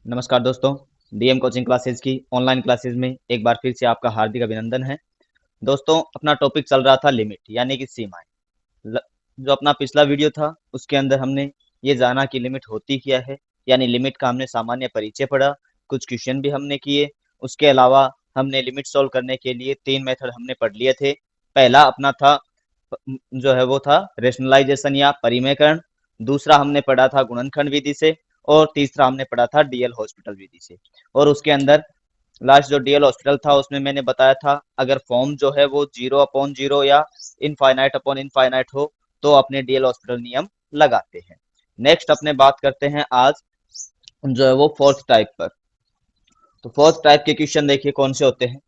नमस्कार दोस्तों। DM coaching classes की ऑनलाइन क्लासेस में एक बार फिर से आपका हार्दिक अभिनंदन है। दोस्तों, अपना टॉपिक चल रहा था लिमिट यानी कि सीमाएं। जो अपना पिछला वीडियो था उसके अंदर हमने ये जाना कि लिमिट होती क्या है, यानी लिमिट का हमने सामान्य परिचय पढ़ा, कुछ क्वेश्चन भी हमने किए। उसके अलावा हमने लिमिट सॉल्व करने के लिए 3 मेथड हमने पढ़ लिए थे। पहला अपना था जो है वो था रेशनलाइजेशन या परिमेयकरण। दूसरा हमने पढ़ा था गुणनखंड विधि से और तीसरा हमने पढ़ा था डीएल हॉस्पिटल विधि से। और उसके अंदर लास्ट जो डीएल हॉस्पिटल था उसमें मैंने बताया था अगर फॉर्म जो है वो 0/0 या इनफाइनाइट अपॉन इनफाइनाइट हो तो अपने डीएल हॉस्पिटल नियम लगाते हैं। नेक्स्ट अपने बात करते हैं आज जो है वो फोर्थ टाइप पर। तो फोर्थ टाइप के क्वेश्चन देखिए कौन से होते हैं।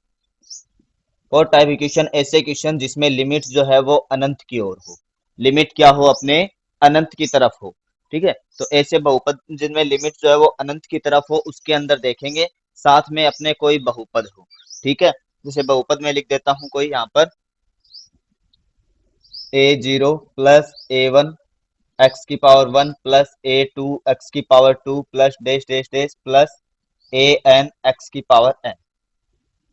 फोर्थ टाइप के क्वेश्चन ऐसे क्वेश्चन जिसमें लिमिट जो है वो अनंत की ओर हो, लिमिट क्या हो अपने अनंत की तरफ हो। ठीक है, तो ऐसे बहुपद जिनमें लिमिट जो है वो अनंत की तरफ हो उसके अंदर देखेंगे, साथ में अपने कोई बहुपद हो। ठीक है, जैसे बहुपद में लिख देता हूं कोई यहाँ पर a0 प्लस a1 एक्स की पावर 1 प्लस a2 एक्स की power 2 plus dash dash dash plus an x की पावर n।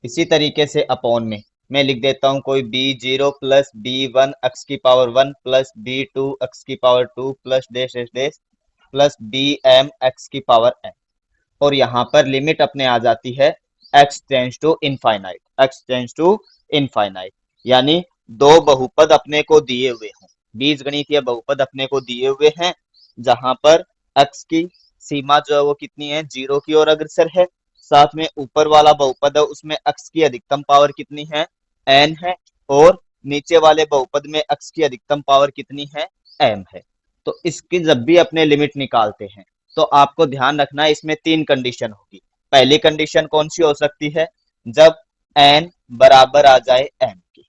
इसी तरीके से अपॉन में मैं लिख देता हूं कोई b0 प्लस b1 एक्स की पावर 1 प्लस b2 एक्स की power 2 plus dash dash dash plus bm x की पावर n। और यहाँ पर लिमिट अपने आ जाती है x tends to infinite, x tends to infinite. यानी दो बहुपद अपने को दिए हुए हों, बीजगणितीय बहुपद अपने को दिए हुए हैं जहां पर x की सीमा जो है वो कितनी है, 0 की ओर अग्रसर है। साथ में ऊपर वाला बहुपद है उसमें x की अधिकतम पावर कितनी है, n है। और नीचे वाले बहुपद में x की अधिकतम पावर कितनी है, m है। तो इसकी जब भी अपने लिमिट निकालते हैं तो आपको ध्यान रखना है इसमें 3 कंडीशन होगी। पहली कंडीशन कौन सी हो सकती है, जब n बराबर आ जाए m की,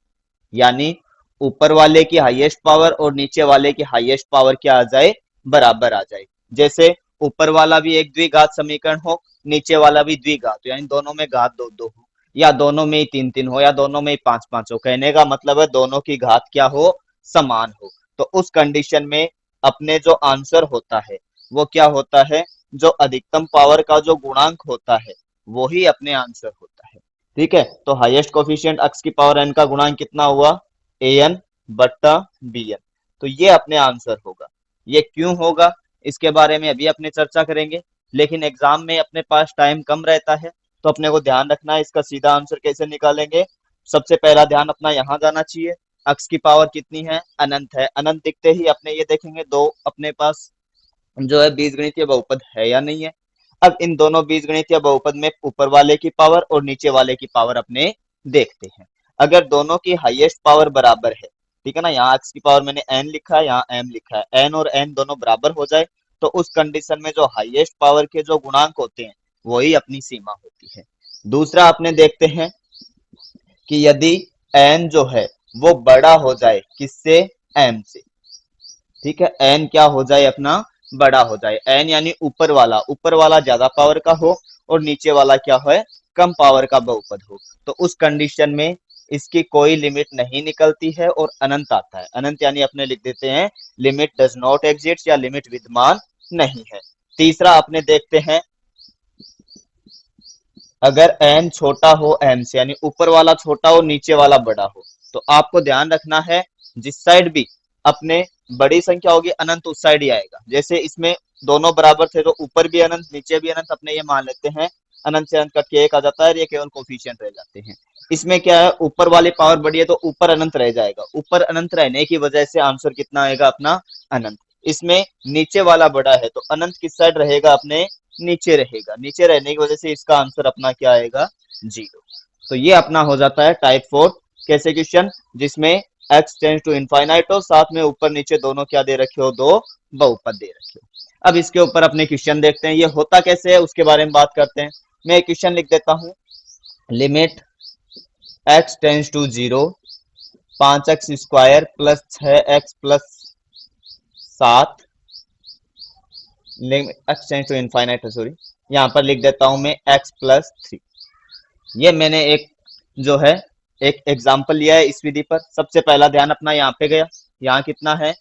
यानी ऊपर वाले की हाईएस्ट पावर और नीचे वाले की हाईएस्ट पावर क्या आ जाए, बराबर आ जाए। जैसे ऊपर वाला भी एक द्विघात समीकरण हो, नीचे वाला भी द्विघात हो, यानी दोनों में घात दो दो हो, या दोनों में ही 3 3 हो, या दोनों में ही 5 5 हो। कहने का मतलब है दोनों की घात क्या हो, समान हो। तो उस कंडीशन में अपने जो आंसर होता है वो क्या होता है, जो अधिकतम पावर का जो गुणांक होता है वो ही अपने आंसर होता है। ठीक है, तो हाईएस्ट कोफिशिएंट एक्स की पावर एन का गुणांक कितना हुआ, an बट्टा bn। तो ये अपने आंसर होगा। ये क्यों होगा इसके बारे में अभी अपने चर्चा करेंगे, लेकिन एग्जाम में अपने पास टाइम कम रहता है तो अपने को ध्यान रखना है इसका सीधा आंसर कैसे निकालेंगे। सबसे पहला ध्यान अपना यहाँ जाना चाहिए, एक्स की पावर कितनी है, अनंत है। अनंत दिखते ही अपने ये देखेंगे दो अपने पास जो है बीजगणितीय बहुपद है या नहीं है। अब इन दोनों बीजगणितीय बहुपद में ऊपर वाले की पावर और नीचे वाले की पावर अपने देखते हैं। अगर दोनों की हाईएस्ट पावर बराबर है, ठीक है ना, यहाँ एक्स की पावर मैंने एन लिखा है, यहाँ एम लिखा है, एन और एन दोनों बराबर हो जाए तो उस कंडीशन में जो हाईएस्ट पावर के जो गुणांक होते हैं वही अपनी सीमा होती है। दूसरा अपने देखते हैं कि यदि एन जो है वो बड़ा हो जाए किससे, एम से। ठीक है, एन क्या हो जाए अपना, बड़ा हो जाए। एन यानी ऊपर वाला ज्यादा पावर का हो और नीचे वाला क्या है, कम पावर का बहुपद हो। तो उस कंडीशन में इसकी कोई लिमिट नहीं निकलती है और अनंत आता है। अनंत यानी अपने लिख देते हैं लिमिट डज नॉट एग्जिस्ट या लिमिट विद्यमान नहीं है। तीसरा अपने देखते हैं अगर n छोटा हो m से, यानी ऊपर वाला छोटा हो नीचे वाला बड़ा हो, तो आपको ध्यान रखना है जिस साइड भी अपने बड़ी संख्या होगी अनंत उस साइड ही आएगा। जैसे इसमें दोनों बराबर थे तो ऊपर भी अनंत नीचे भी अनंत, अपने ये मान लेते हैं अनंत से अनंत कट के एक आ जाता है, ये केवल कोफिशिएंट रह जाते हैं। इसमें क्या है, ऊपर वाली पावर बड़ी है तो ऊपर अनंत रह जाएगा, ऊपर अनंत रहने की वजह से आंसर कितना आएगा अपना, अनंत। इसमें नीचे वाला बड़ा है तो अनंत किस साइड रहेगा, अपने नीचे रहेगा, नीचे रहने की वजह से इसका आंसर अपना क्या आएगा, 0। तो ये अपना हो जाता है टाइप 4 कैसे क्वेश्चन, जिसमें x टेंस टू इनफाइनाइट हो, साथ में ऊपर नीचे दोनों क्या दे रखे हो, दो बहुपद दे रखे हो। अब इसके ऊपर अपने क्वेश्चन देखते हैं ये होता कैसे है उसके बारे में बात करते हैं। मैं एक क्वेश्चन लिख देता हूं, limit x tends to 0 5x square plus 6x plus 7 x tends to infinite है, सॉरी, यहाँ पर लिख देता हूं मैं x प्लस 3। ये मैंने एक जो है एक एग्जाम्पल लिया है इस विधि पर। सबसे पहला ध्यान अपना यहाँ पे गया, यहाँ कितना है,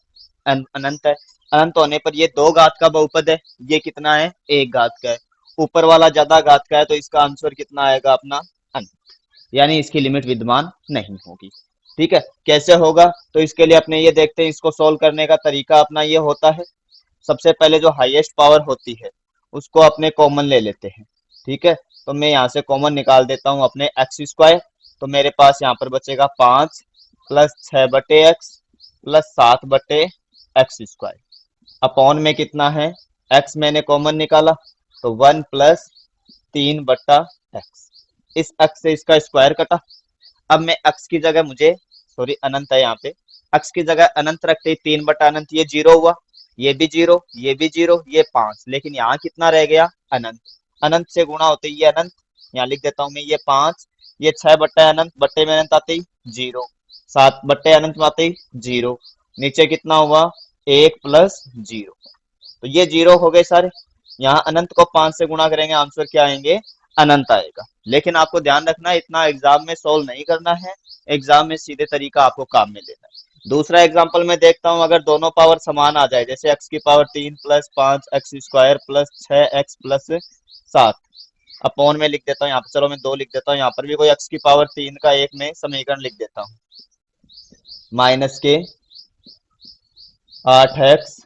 अनंत है। अनंत होने पर ये दो घात का बहुपद है, ये कितना है, एक घात का है। ऊपर वाला ज्यादा घात का है तो इसका आंसर कितना आएगा अपना अनंत, यानी इसकी लिमिट विद्यमान नहीं होगी। ठीक है, कैसे होगा तो इसके लिए अपने ये देखते हैं, इसको सोल्व करने का तरीका अपना ये होता है, सबसे पहले जो हाईएस्ट पावर होती है उसको अपने कॉमन ले लेते हैं। ठीक है, तो मैं यहाँ से कॉमन निकाल देता हूँ अपने एक्स स्क्वायर, तो मेरे पास यहाँ पर बचेगा 5 plus 6/x plus 7/x square, upon में कितना है x मैंने कॉमन निकाला तो 1 प्लस 3/x, इस x से इसका स्क्वायर कटा। अब मैं x की जगह मुझे सॉरी अनंत है यहाँ पे, x की जगह अनंत रखते ही 3/अनंत ये 0 हुआ, ये भी 0, ये भी 0, ये 5, लेकिन यहाँ कितना रह गया अनंत, अनंत से गुणा होते ही ये अनंत, यहाँ लिख देता हूँ मैं ये 5, ये 6/अनंत, बट्टे में अनंत आते ही 0, 7/अनंत में आते ही 0, नीचे कितना हुआ 1 प्लस 0, तो ये 0 हो गए सारे। यहाँ अनंत को 5 से गुणा करेंगे आंसर क्या आएंगे अनंत आएगा। लेकिन आपको ध्यान रखना है इतना एग्जाम में सोल्व नहीं करना है, एग्जाम में सीधे तरीका आपको काम में लेना है। दूसरा एग्जाम्पल मैं देखता हूँ, अगर दोनों पावर समान आ जाए, जैसे x की power 3 plus 5x square plus 6x plus 7, upon में लिख देता हूँ यहाँ पर, चलो मैं 2 लिख देता हूँ, यहाँ पर भी कोई x की पावर 3 का एक में समीकरण लिख देता हूँ, माइनस के 8x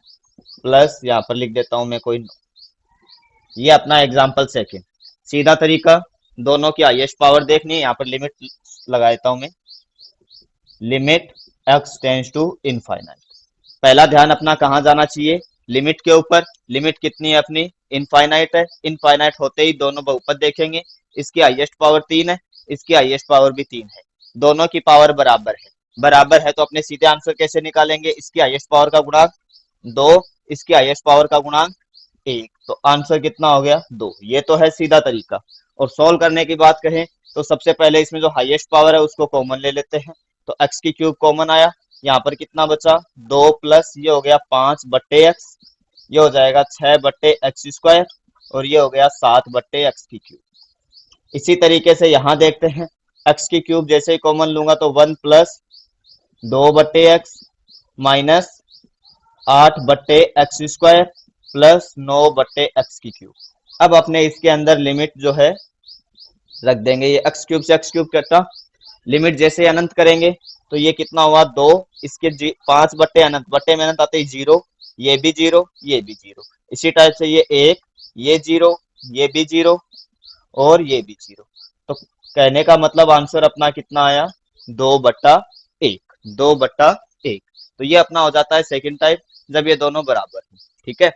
प्लस यहाँ पर लिख देता हूँ मैं कोई 9। ये अपना एग्जाम्पल सेकेंड, सीधा तरीका दोनों की हाईएस्ट पावर देखनी है, यहाँ पर लिमिट लगा देता हूं मैं, limit x tends to infinite. पहला ध्यान अपना कहाँ जाना चाहिए, लिमिट के ऊपर, लिमिट कितनी है अपनी इनफाइनाइट है, इनफाइनाइट होते ही दोनों बहुपद देखेंगे, इसकी हाईएस्ट पावर 3 है, इसकी हाईएस्ट पावर भी 3 है, दोनों की पावर बराबर है, बराबर है तो अपने सीधे आंसर कैसे निकालेंगे, इसकी हाईएस्ट पावर का गुणांक 2, इसकी हाईएस्ट पावर का गुणांक 1, तो आंसर कितना हो गया 2। ये तो है सीधा तरीका। और सोल्व करने की बात कहें तो सबसे पहले इसमें जो हाईएस्ट पावर है उसको कॉमन ले लेते हैं, तो x की क्यूब कॉमन आया, यहाँ पर कितना बचा 2 प्लस ये हो गया 5/x, ये हो जाएगा 6/x स्क्वायर, और ये हो गया 7/x की क्यूब। इसी तरीके से यहाँ देखते हैं, x की क्यूब जैसे ही कॉमन लूंगा तो 1 plus 2/x minus 8/x square plus 9/x की क्यूब। अब अपने इसके अंदर लिमिट जो है रख देंगे, ये x क्यूब से x क्यूब कटा, लिमिट जैसे अनंत करेंगे तो ये कितना हुआ 2, इसके 5/अनंत, बट्टे में अनंत आते ही 0, ये भी 0, ये भी 0, इसी टाइप से ये 1, ये 0, ये भी 0 और ये भी 0, तो कहने का मतलब आंसर अपना कितना आया 2/1, 2/1। तो ये अपना हो जाता है सेकंड टाइप, जब ये दोनों बराबर है। ठीक है,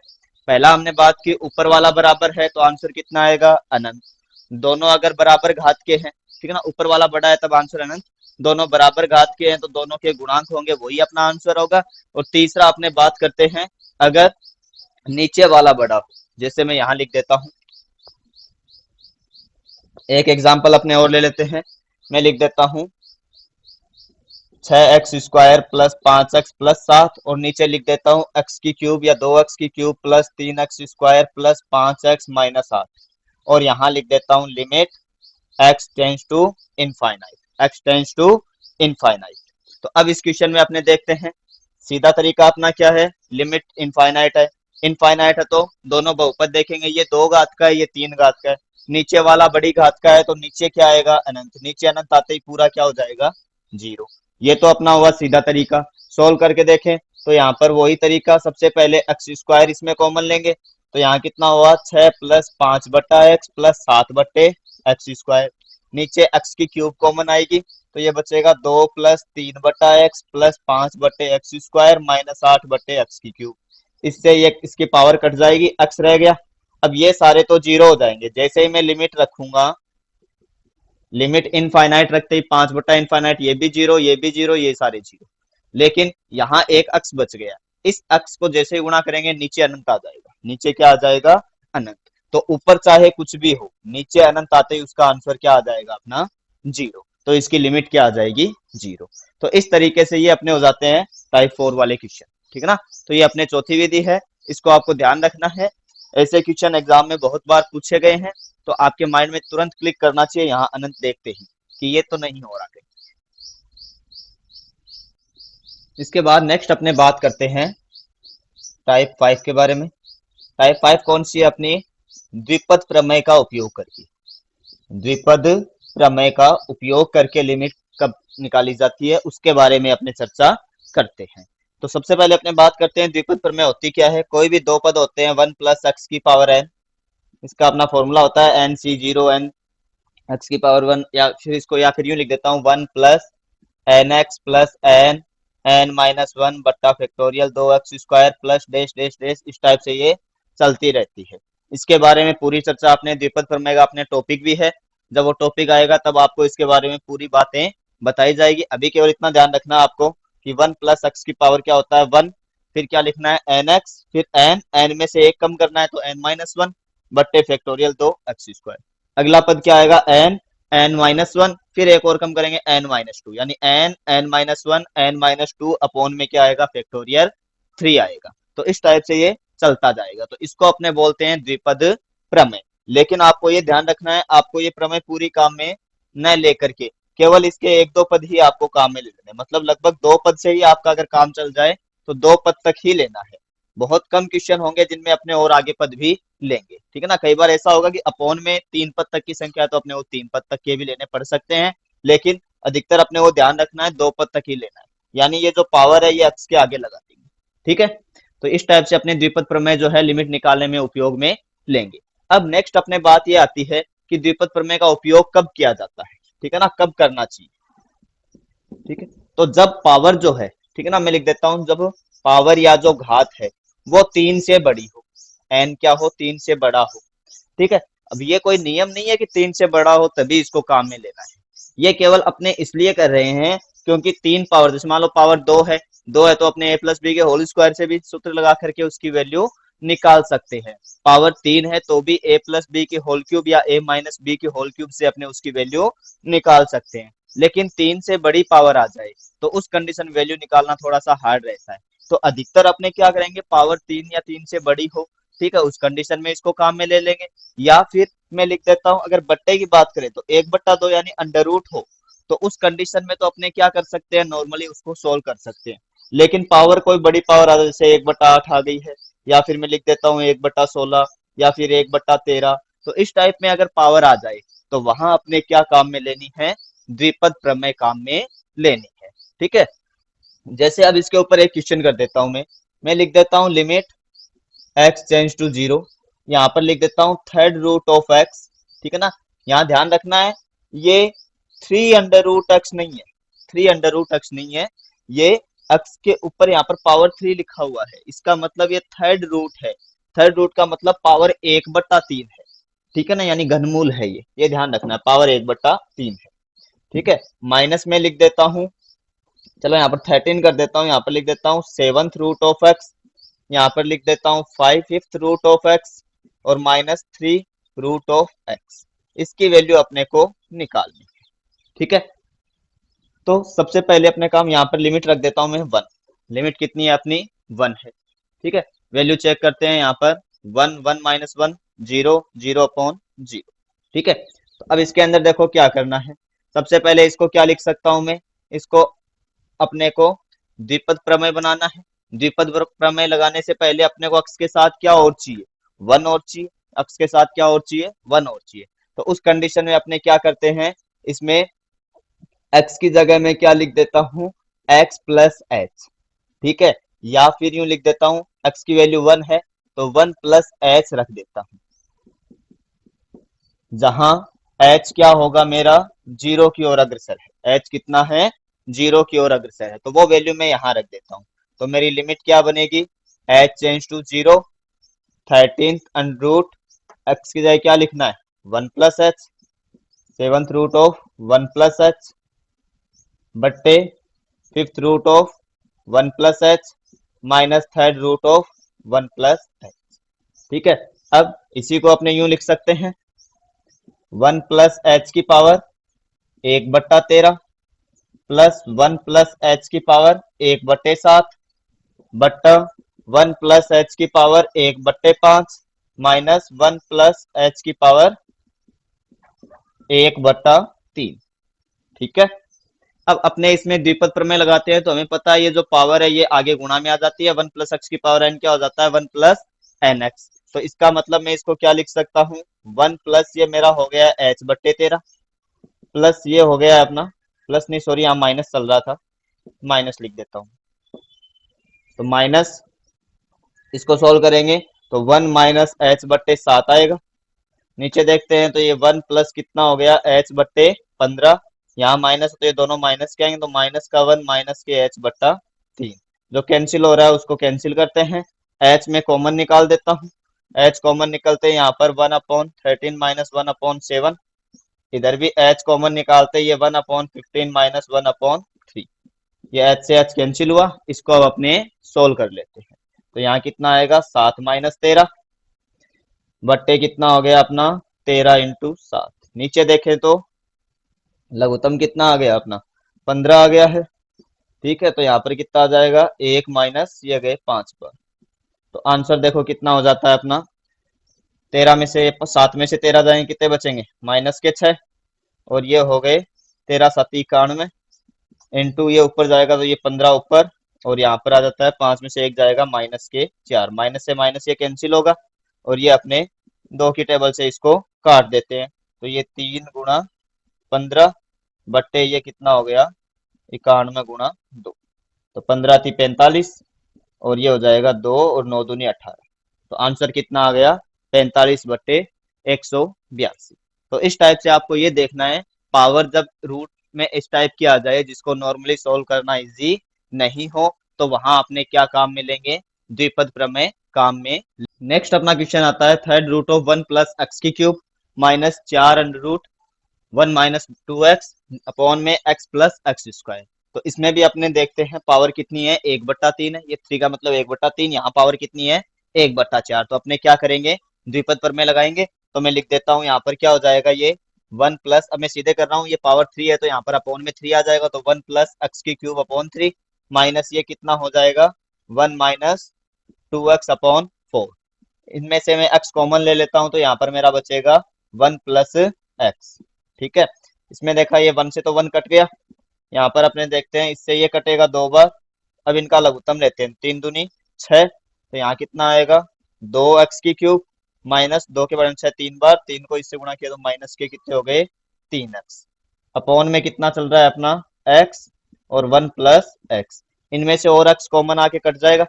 पहला हमने बात की ऊपर वाला बराबर है तो आंसर कितना आएगा अनंत, दोनों अगर बराबर घात के हैं, ठीक है ना, ऊपर वाला बड़ा है तब आंसर अनंत, दोनों बराबर घात के हैं तो दोनों के गुणांक होंगे, वही अपना आंसर होगा। और तीसरा अपने बात करते हैं अगर नीचे वाला बड़ा हो, जैसे मैं यहाँ लिख देता हूँ, एक एग्जाम्पल अपने और ले लेते हैं, मैं लिख देता हूँ 6x square plus 5x plus 7, और नीचे लिख देता हूँ x की क्यूब या 2x की cube plus 3x square plus 5x minus 8, और यहाँ लिख देता हूँ limit x tends to infinite, x tends to infinite. तो अब इस क्वेश्चन में अपने देखते हैं, सीधा तरीका अपना क्या है, लिमिट इनफाइनाइट है, इनफाइनाइट है तो दोनों बहुपद देखेंगे, ये 2 घात का है, ये 3 घात का है, नीचे वाला बड़ी घात का है तो नीचे क्या आएगा अनंत, नीचे अनंत आते ही पूरा क्या हो जाएगा 0। ये तो अपना हुआ सीधा तरीका। सोल्व करके देखें तो यहाँ पर वही तरीका, सबसे पहले x स्क्वायर इसमें कॉमन लेंगे तो यहाँ कितना हुआ 6 plus 5/x plus 7/x square, नीचे x की क्यूब कॉमन आएगी तो ये बचेगा 2 plus 3/x plus 5/x square minus 8/x की क्यूब, इससे ये इसकी पावर कट जाएगी, x रह गया। अब ये सारे तो 0 हो जाएंगे, जैसे ही मैं लिमिट रखूंगा, लिमिट इनफाइनाइट रखते ही 5/इनफाइनाइट, ये भी 0, ये भी 0, ये सारे 0, लेकिन यहाँ एक अक्स बच गया, इस अक्स को जैसे ही गुणा करेंगे नीचे अनंत आ जाएगा, नीचे क्या आ जाएगा अनंत, तो ऊपर चाहे कुछ भी हो नीचे अनंत आते ही उसका आंसर क्या आ जाएगा अपना 0, तो इसकी लिमिट क्या आ जाएगी 0। तो इस तरीके से ये अपने हो जाते हैं टाइप 4 वाले क्वेश्चन। ठीक है ना, तो ये अपने चौथी विधि है, इसको आपको ध्यान रखना है, ऐसे क्वेश्चन एग्जाम में बहुत बार पूछे गए हैं, तो आपके माइंड में तुरंत क्लिक करना चाहिए यहाँ अनंत देखते ही कि ये तो नहीं हो रहा कहीं। इसके बाद नेक्स्ट अपने बात करते हैं टाइप 5 के बारे में। टाइप 5 कौन सी है अपनी, द्विपद प्रमेय का उपयोग करके, द्विपद प्रमेय का उपयोग करके लिमिट कब निकाली जाती है उसके बारे में अपने चर्चा करते हैं। तो सबसे पहले अपने बात करते हैं द्विपद प्रमेय होती क्या है। कोई भी दो पद होते हैं 1 प्लस एक्स की पावर एन, इसका अपना फॉर्मूला होता है n c zero n x की पावर 1, या फिर इसको या फिर यूं लिख देता हूँ 1 plus n x plus n n minus 1 बट्टा factorial 2x² plus dash dash dash, इस टाइप से ये चलती रहती है। इसके बारे में पूरी चर्चा अपने द्विपद प्रमेय का अपने टॉपिक भी है, जब वो टॉपिक आएगा तब आपको इसके बारे में पूरी बातें बताई जाएगी। अभी केवल इतना ध्यान रखना आपको कि 1 प्लस एक्स की पावर क्या होता है 1, फिर क्या लिखना है एन एक्स, फिर एन एन में से एक कम करना है तो एन माइनस 1 बट्टे फैक्टोरियल 2x²। अगला पद क्या आएगा एन एन माइनस 1, फिर एक और कम करेंगे एन माइनस 2, यानी n n minus 1 n minus 2 upon में क्या आएगा फैक्टोरियल 3 आएगा। तो इस टाइप से ये चलता जाएगा, तो इसको अपने बोलते हैं द्विपद प्रमेय। लेकिन आपको ये ध्यान रखना है, आपको ये प्रमेय पूरी काम में न लेकर के केवल इसके एक दो पद ही आपको काम में ले लेने, मतलब लगभग दो पद से ही आपका अगर काम चल जाए तो दो पद तक ही लेना है। बहुत कम क्वेश्चन होंगे जिनमें अपने और आगे पद भी लेंगे, ठीक है ना। कई बार ऐसा होगा कि अपॉन में 3 पद तक की संख्या है तो अपने वो 3 पद तक के भी लेने पड़ सकते हैं, लेकिन अधिकतर अपने वो ध्यान रखना है 2 पद तक ही लेना है, यानी ये जो पावर है ये एक्स के आगे लगा देंगे, ठीक है। तो इस टाइप से अपने द्विपद प्रमेय जो है लिमिट निकालने में उपयोग में लेंगे। अब नेक्स्ट अपने बात ये आती है कि द्विपद प्रमेय का उपयोग कब किया जाता है, ठीक है ना, कब करना चाहिए, ठीक है। तो जब पावर जो है, ठीक है ना, मैं लिख देता हूं, जब पावर या जो घात है वो 3 से बड़ी हो, एन क्या हो 3 से बड़ा हो, ठीक है। अब ये कोई नियम नहीं है कि 3 से बड़ा हो तभी इसको काम में लेना है, ये केवल अपने इसलिए कर रहे हैं क्योंकि 3 पावर, जैसे मान लो पावर 2 है, 2 है तो अपने ए प्लस बी के होल स्क्वायर से भी सूत्र लगा करके उसकी वैल्यू निकाल सकते हैं। पावर 3 है तो भी ए प्लस बी की होल क्यूब या ए माइनस बी की होल क्यूब से अपने उसकी वैल्यू निकाल सकते हैं। लेकिन 3 से बड़ी पावर आ जाए तो उस कंडीशन वैल्यू निकालना थोड़ा सा हार्ड रहता है। तो अधिकतर अपने क्या करेंगे, पावर 3 या 3 से बड़ी हो, ठीक है, उस कंडीशन में इसको काम में ले लेंगे। या फिर मैं लिख देता हूं, अगर बट्टे की बात करें तो 1/2 यानी अंडर रूट हो, तो उस कंडीशन में तो अपने क्या कर सकते हैं, नॉर्मली उसको सोल्व कर सकते हैं। लेकिन पावर कोई बड़ी पावर आ जाए, जैसे 1/8 आ गई है, या फिर मैं लिख देता हूँ 1/16 या फिर 1/13, तो इस टाइप में अगर पावर आ जाए तो वहां अपने क्या काम में लेनी है, द्विपद प्रमेय काम में लेनी है, ठीक है। जैसे अब इसके ऊपर एक क्वेश्चन कर देता हूं मैं लिख देता हूं लिमिट x टेंड्स टू 0, यहाँ पर लिख देता हूँ थर्ड रूट ऑफ x, ठीक है ना। यहाँ ध्यान रखना है ये 3√x नहीं है, 3√x नहीं है, ये x के ऊपर यहाँ पर पावर 3 लिखा हुआ है, इसका मतलब ये थर्ड रूट है। थर्ड रूट का मतलब पावर 1/3 है, ठीक है ना, यानी घनमूल है ये ध्यान रखना है, पावर 1/3 है, ठीक है। माइनस में लिख देता हूँ, चलो यहाँ पर 13 कर देता हूँ, यहाँ पर लिख देता हूँ 7th रूट ऑफ x, यहाँ पर लिख देता हूँ 5th रूट ऑफ x और -3 रूट ऑफ x, इसकी वैल्यू अपने को निकालनी है, ठीक है। तो सबसे पहले अपने काम यहाँ पर लिमिट रख देता हूँ मैं 1, लिमिट कितनी है अपनी 1 है, ठीक है। वैल्यू चेक करते हैं यहाँ पर 1 1 माइनस 1 0 0/0, ठीक है। तो अब इसके अंदर देखो क्या करना है, सबसे पहले इसको क्या लिख सकता हूँ मैं, इसको अपने को द्विपद प्रमेय बनाना है। द्विपद प्रमेय लगाने से पहले अपने को अक्ष के साथ क्या और चाहिए, 1 और चाहिए, अक्ष के साथ क्या और चाहिए 1 और चाहिए। तो उस कंडीशन में अपने क्या करते हैं, इसमें x की जगह में क्या लिख देता हूं x प्लस एच, ठीक है। या फिर यूं लिख देता हूं x की वैल्यू 1 है तो 1 प्लस एच रख देता हूं, जहां h क्या होगा मेरा 0 की ओर अग्रसर है, h कितना है 0 की ओर अग्रसर है, तो वो वैल्यू मैं यहां रख देता हूं। तो मेरी लिमिट क्या बनेगी, h tends to 0, 13th under root x की जगह क्या लिखना है 1 plus h, 7th root of 1 plus h बट्टे 5th root of 1 plus h minus 3rd root of 1 plus h, ठीक है। अब इसी को अपने यूं लिख सकते हैं 1 प्लस एच की पावर 1/13 प्लस 1 प्लस एच की पावर 1/7 बट्टा 1 प्लस एच की पावर 1/5 माइनस 1 प्लस एच की पावर 1/3, ठीक है। अब अपने इसमें द्विपद प्रमेय लगाते हैं तो हमें पता है ये जो पावर है ये आगे गुणा में आ जाती है, 1 प्लस एक्स की पावर एन क्या हो जाता है 1 प्लस एन एक्स, तो इसका मतलब मैं इसको क्या लिख सकता हूँ, 1 प्लस ये मेरा हो गया h बट्टे 13 प्लस ये हो गया अपना, प्लस नहीं सॉरी यहाँ माइनस चल रहा था, माइनस लिख देता हूँ। तो माइनस इसको सोल्व करेंगे तो 1 माइनस एच बट्टे 7 आएगा। नीचे देखते हैं तो ये 1 प्लस कितना हो गया एच बट्टे 15, यहाँ माइनस तो ये दोनों माइनस के आएंगे तो माइनस का 1 माइनस के एच बट्टा 3, जो कैंसिल हो रहा है उसको कैंसिल करते हैं। एच में कॉमन निकाल देता हूँ, एच कॉमन निकलते हैं यहाँ पर 1/13 माइनस 1/7, इधर भी एच कॉमन निकालते ये 1/15 माइनस 1/3, ये एच से एच कैंसिल हुआ, इसको अब अपने सोल्व कर लेते हैं। तो यहाँ कितना आएगा 7 माइनस 13 बट्टे कितना हो गया अपना 13 इंटू 7। नीचे देखें तो लघुत्तम कितना आ गया अपना 15 आ गया है। ठीक है, तो यहाँ पर कितना आ जाएगा 1 माइनस ये गए 5 पर। तो आंसर देखो कितना हो जाता है अपना 13 में से 7 में से 13 जाएंगे कितने बचेंगे माइनस के 6, और ये हो गए 13 7 91 इंटू ये ऊपर जाएगा तो ये 15 ऊपर, और यहाँ पर आ जाता है 5 में से 1 जाएगा माइनस के 4, माइनस से माइनस ये कैंसिल होगा और ये अपने 2 की टेबल से इसको काट देते हैं। तो ये 3 गुणा 15 बट्टे ये कितना हो गया 91 गुणा 2, तो 15 थी 45 और ये हो जाएगा 2 और 9 दूनी 18। तो आंसर कितना आ गया 45 बट्टे 182। तो इस टाइप से आपको ये देखना है पावर जब रूट में इस टाइप की आ जाए जिसको नॉर्मली सोल्व करना इजी नहीं हो तो वहां अपने क्या काम मिलेंगे, द्विपद प्रमेय काम में। नेक्स्ट अपना क्वेश्चन आता है third root of 1 plus x की cube minus 4 under root 1 minus 2x upon में x प्लस एक्स स्क्वायर। तो इसमें भी अपने देखते हैं पावर कितनी है 1/3 है, ये 3 का मतलब 1/3, यहाँ पावर कितनी है 1/4। तो अपने क्या करेंगे द्विपद प्रमेय लगाएंगे। तो मैं लिख देता हूँ यहाँ पर क्या हो जाएगा ये 1 प्लस, अब मैं सीधे कर रहा हूँ ये पावर 3 है तो यहाँ पर अपॉन में 3 आ जाएगा, तो 1 प्लस एक्स की क्यूब अपॉन 3 माइनस ये कितना हो जाएगा 1 माइनस 2x अपॉन 4। इनमें से मैं x कॉमन ले लेता हूं तो यहाँ पर मेरा बचेगा 1 प्लस एक्स। ठीक है, इसमें देखा ये 1 से तो 1 कट गया, यहाँ पर अपने देखते हैं इससे ये कटेगा 2 बार। अब इनका लघुत्तम लेते हैं 3 दूनी 6, तो यहाँ कितना आएगा 2x की क्यूब माइनस 2 के बराबर 6 3 बार, 3 को इससे गुणा किया तो माइनस के कितने हो गए 3x अपॉन में कितना चल रहा है अपना x और 1 प्लस एक्स। इनमें से और x कॉमन आके कट जाएगा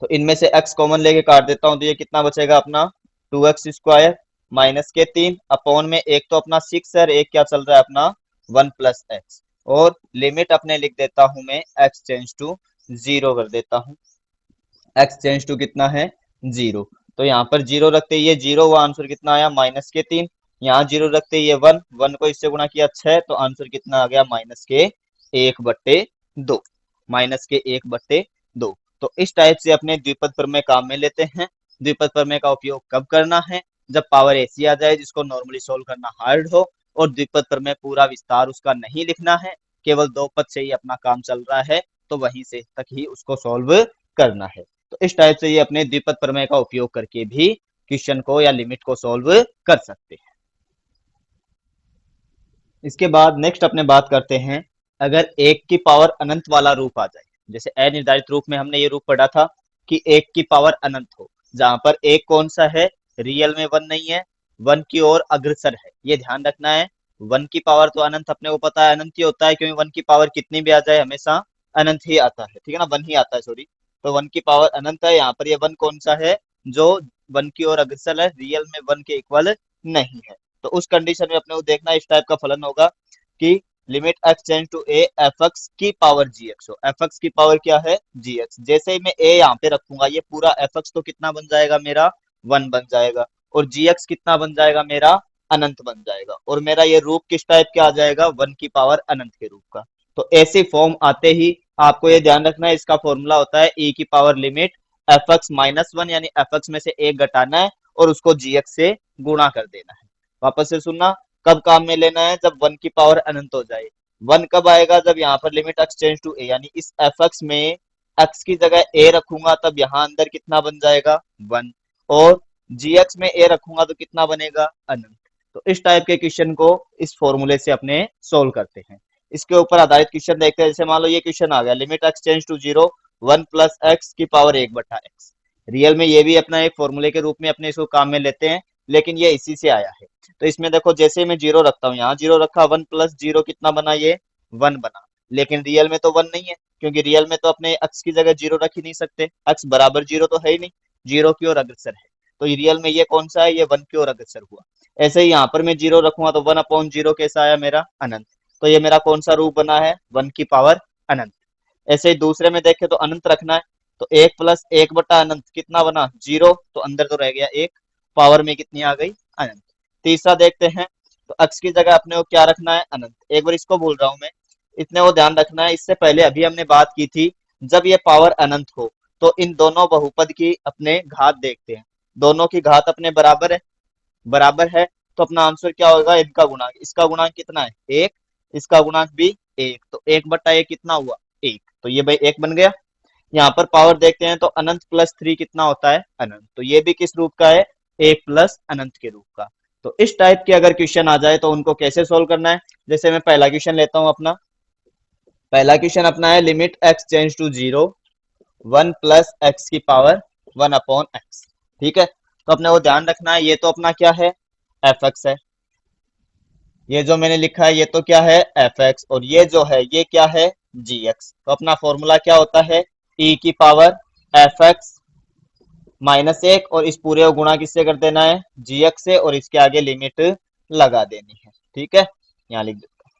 तो इनमें से x कॉमन लेके काट देता हूं तो ये कितना बचेगा अपना 2x स्क्वायर माइनस के 3 अपॉन में एक तो अपना 6 है, एक क्या चल रहा है अपना 1 प्लस एक्स, और लिमिट अपने लिख देता हूं मैं x चेंज टू 0 कर देता हूं, x चेंज टू कितना है 0। तो यहाँ पर 0 रखते ये 0 वो आंसर कितना आया माइनस के 3, यहाँ 0 रखते ये 1, 1 को इससे गुणा किया 6 तो आंसर कितना आ गया माइनस के 1/2, माइनस के 1/2। तो इस टाइप से अपने द्विपद प्रमेय काम में लेते हैं। द्विपद प्रमेय का उपयोग कब करना है जब पावर ऐसी आ जाए जिसको नॉर्मली सोल्व करना हार्ड हो, और द्विपद प्रमेय पूरा विस्तार उसका नहीं लिखना है, केवल 2 पद से ही अपना काम चल रहा है तो वहीं से तक ही उसको सॉल्व करना है। तो इस टाइप से ये अपने द्विपद प्रमेय का उपयोग करके भी क्वेश्चन को या लिमिट को सॉल्व कर सकते हैं। इसके बाद नेक्स्ट अपने बात करते हैं अगर 1 की पावर अनंत वाला रूप आ जाए, जैसे अनिर्धारित रूप में हमने ये रूप पढ़ा था कि 1 की पावर अनंत हो, जहां पर 1 कौन सा है रियल में 1 नहीं है, 1 की ओर अग्रसर है, ये ध्यान रखना है। 1 की पावर तो अनंत अपने को पता है अनंत ही होता है, क्योंकि 1 की पावर कितनी भी आ जाए हमेशा अनंत ही आता है, ठीक है ना, 1 ही आता है सॉरी। तो 1 की पावर अनंत है, यहाँ पर ये 1 कौन सा है जो 1 की ओर अग्रसर है, रियल में 1 के इक्वल नहीं है। तो उस कंडीशन में अपने को देखना इस टाइप का फलन होगा कि limit x tend to a f x की पावर जी एक्स हो, एफ एक्स की पावर क्या है जी एक्स। जैसे ही मैं a यहाँ पे रखूंगा ये पूरा एफ एक्स तो कितना बन जाएगा मेरा 1 बन जाएगा, और जी एक्स कितना बन जाएगा मेरा अनंत बन जाएगा, और मेरा ये रूप किस टाइप के आ जाएगा 1 की पावर अनंत के रूप का। तो ऐसे फॉर्म आते ही आपको ये ध्यान रखना है इसका फॉर्मूला होता है e की power limit F x minus 1, यानी एफ एक्स में से 1 घटाना है और उसको जी एक्स से गुणा कर देना है। वापस से सुनना, कब काम में लेना है जब 1 की पावर अनंत हो जाए। 1 कब आएगा जब यहाँ पर limit x tends to a, यानी इस एफ एक्स में x की जगह a रखूंगा तब यहाँ अंदर कितना बन जाएगा 1, और gx में a रखूंगा तो कितना बनेगा अनंत। तो इस टाइप के क्वेश्चन को इस फॉर्मूले से अपने सोल्व करते हैं। इसके ऊपर आधारित क्वेश्चन देखते हैं, जैसे मान लो ये क्वेश्चन आ गया limit x tends to 0 1 plus x की पावर 1/x, रियल में ये भी अपना एक फॉर्मूले के रूप में अपने इसको काम में लेते हैं, लेकिन ये इसी से आया है। तो इसमें देखो जैसे मैं जीरो रखता हूँ, यहाँ जीरो रखा, वन प्लस जीरो कितना बना, ये वन बना। लेकिन रियल में तो वन नहीं है, क्योंकि रियल में तो अपने अक्स की जगह जीरो रख ही नहीं सकते, अक्स बराबर जीरो तो है ही नहीं, जीरो की ओर अग्रसर है। तो रियल में ये कौन सा है, ये वन की ओर अग्रसर हुआ। ऐसे ही यहाँ पर मैं जीरो रखूंगा तो वन अपॉन जीरो कैसा आया मेरा, अनंत। तो ये मेरा कौन सा रूप बना है, वन की पावर अनंत। ऐसे ही दूसरे में देखें तो अनंत रखना है, तो एक प्लस एक बटा अनंत कितना बना, जीरो, तो अंदर तो रह गया एक, पावर में कितनी आ गई, अनंत। तीसरा देखते हैं, तो अक्स की जगह अपने को क्या रखना है, अनंत। एक बार इसको बोल रहा हूं मैं, इतने वो ध्यान रखना है। इससे पहले अभी हमने बात की थी, जब ये पावर अनंत हो तो इन दोनों बहुपद की अपने घात देखते हैं, दोनों की घात अपने बराबर है, बराबर है। तो अपना आंसर क्या होगा, इनका गुणांक, इसका गुणांक कितना है, एक, इसका गुणांक भी एक, तो एक बटा एक कितना हुआ, एक, तो ये भाई एक बन गया। यहाँ पर पावर देखते हैं तो अनंत प्लस थ्री कितना होता है, अनंत। तो ये भी किस रूप का है, एक प्लस अनंत के रूप का। तो इस टाइप के अगर क्वेश्चन आ जाए तो उनको कैसे सोल्व करना है। जैसे मैं पहला क्वेश्चन लेता हूं अपना, पहला क्वेश्चन अपना है limit x change to zero, one plus x की पावर वन अपॉन एक्स। ठीक है, तो अपने वो ध्यान रखना है, ये तो अपना क्या है, एफ एक्स है, ये जो मैंने लिखा है ये तो क्या है, एफ एक्स, और ये जो है ये क्या है, जी एक्स। तो अपना फॉर्मूला क्या होता है, ई की पावर एफ एक्स माइनस एक, और इस पूरे को गुणा किससे कर देना है, जी एक्स से, और इसके आगे लिमिट लगा देनी है। ठीक है, यहाँ लिख देता हूँ,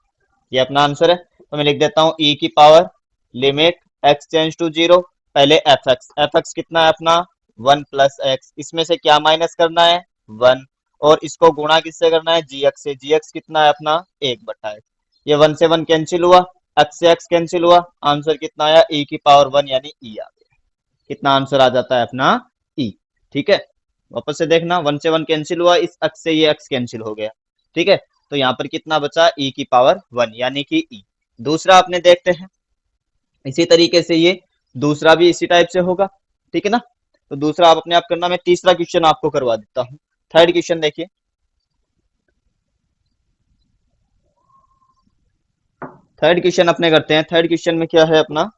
ये अपना आंसर है। तो मैं लिख देता हूँ ई की power limit x change to zero, पहले एफ एक्स कितना है अपना, वन प्लस एक्स, इसमें से क्या माइनस करना है, वन, और इसको गुणा किससे करना है, जी एक्स से, जी एक्स कितना है अपना, एक बटा एक्स। ये वन से वन कैंसिल हुआ, एक्स से एक्स कैंसिल हुआ, आंसर कितना आया, ई की पावर वन, यानी ई आ गया। कितना आंसर आ जाता है अपना, ई। ठीक है, वापस से देखना, वन से वन कैंसिल हुआ, इस एक्स से ये एक्स कैंसिल हो गया। ठीक है, तो यहाँ पर कितना बचा, ई की पावर वन, यानी कि ई। दूसरा अपने देखते हैं, इसी तरीके से ये दूसरा भी इसी टाइप से होगा। ठीक है ना, तो दूसरा आप अपने आप करना, मैं तीसरा क्वेश्चन आपको करवा देता हूँ। थर्ड क्वेश्चन देखिए, थर्ड क्वेश्चन अपने करते हैं। थर्ड क्वेश्चन में क्या है अपना,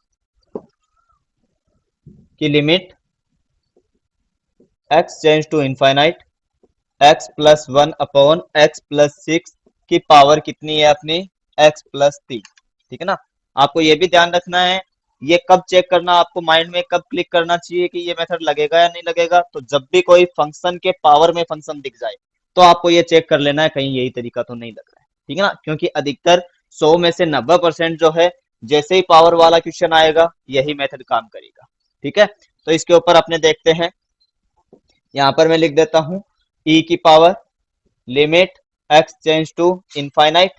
कि limit x change to infinite x plus one upon x plus six की पावर कितनी है अपनी, एक्स प्लस तीन। ठीक है ना, आपको ये भी ध्यान रखना है, ये कब चेक करना, आपको माइंड में कब क्लिक करना चाहिए कि ये मेथड लगेगा या नहीं लगेगा, तो जब भी कोई फंक्शन के पावर में फंक्शन दिख जाए तो आपको ये चेक कर लेना है कहीं यही तरीका तो नहीं लग रहा है। ठीक है ना, क्योंकि अधिकतर 100 में से 90% जो है, जैसे ही पावर वाला क्वेश्चन आएगा यही मेथड काम करेगा। ठीक है, तो इसके ऊपर अपने देखते हैं, यहाँ पर मैं लिख देता हूँ ई की power limit x change to infinite,